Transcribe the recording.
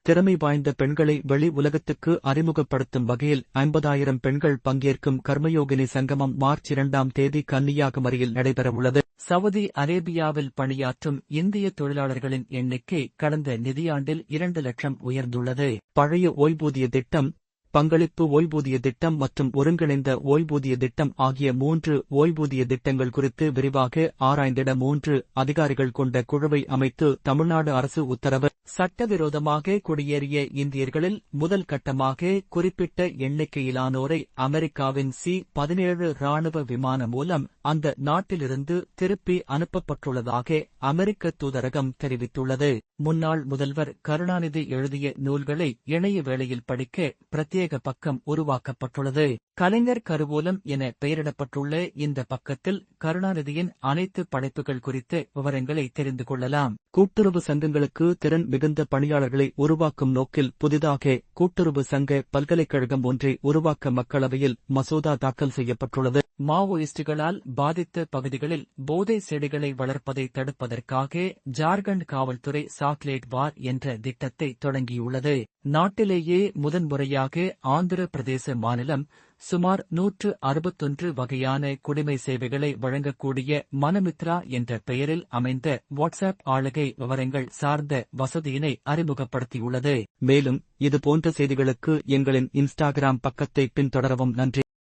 திறமை வாய்ந்த பெண்களை வெளி உலகத்துக்கு அறிமுகப்படுத்தும் வகையில் 50,000 பெண்கள் பங்கேற்கும் கர்மயோகினி சங்கமம் மார்ச் 2ஆம் தேதி கன்னியாகுமரியில் நடைபெறவுள்ளது. சவுதி அரேபியாவில் பணியாற்றும் இந்திய தொழிலாளர்களின் எண்ணிக்கை கடந்த நிதியாண்டில் 2 லட்சம் உயர்ந்துள்ளது. பழைய ஓய்வூதிய திட்டம், பங்களிப்பு ஓய்வூதிய திட்டம் மற்றும் ஒருங்கிணைந்த ஓய்வூதிய திட்டம் ஆகிய 3 ஓய்வூதிய திட்டங்கள் குறித்து விரிவாக ஆராய்ந்திட 3 அதிகாரிகள் கொண்ட குழுவை அமைத்து தமிழ்நாடு அரசு உத்தரவு. சட்டவிரோதமாக குடியேறிய இந்தியர்களில் முதல் கட்டமாக குறிப்பிட்ட எண்ணிக்கையிலானோரை அமெரிக்காவின் C-17 ராணுவ விமானம் மூலம் அந்த நாட்டிலிருந்து திருப்பி அனுப்பப்பட்டுள்ளதாக அமெரிக்க தூதரகம் தெரிவித்துள்ளது. முன்னாள் முதல்வர் கருணாநிதி எழுதிய நூல்களை இணைய வேளையில் படிக்க பிரத்யேக பக்கம் உருவாக்கப்பட்டுள்ளது. கலைஞர் கருவூலம் என பெயரிடப்பட்டுள்ள இந்த பக்கத்தில் கருணாநிதியின் அனைத்து படைப்புகள் குறித்த விவரங்களை தெரிந்து கொள்ளலாம். கூட்டுறவு சங்கங்களுக்கு திறன் மிகுந்த பணியாளர்களை உருவாக்கும் நோக்கில் புதிதாக கூட்டுறவு சங்க பல்கலைக்கழகம் ஒன்றை உருவாக்க மக்களவையில் மசோதா தாக்கல் செய்யப்பட்டுள்ளது. மாவோயிஸ்டுகளால் பாதித்த பகுதிகளில் போதை செடிகளை வளர்ப்பதை தடுப்பதற்காக ஜார்க்கண்ட் காவல்துறை சாக்லேட் பார் என்ற திட்டத்தை தொடங்கியுள்ளது. நாட்டிலேயே முதன்முறையாக ஆந்திர பிரதேச மாநிலம் சுமார் 161 வகையான குடிமை சேவைகளை வழங்கக்கூடிய மனமித்ரா என்ற பெயரில் அமைந்த வாட்ஸ்அப் ஆளுகை விவரங்கள் சார்ந்த வசதியினை அறிமுகப்படுத்தியுள்ளது. மேலும் இதுபோன்ற செய்திகளுக்கு எங்களின் இன்ஸ்டாகிராம் பக்கத்தை பின்தொடரவும். நன்றி.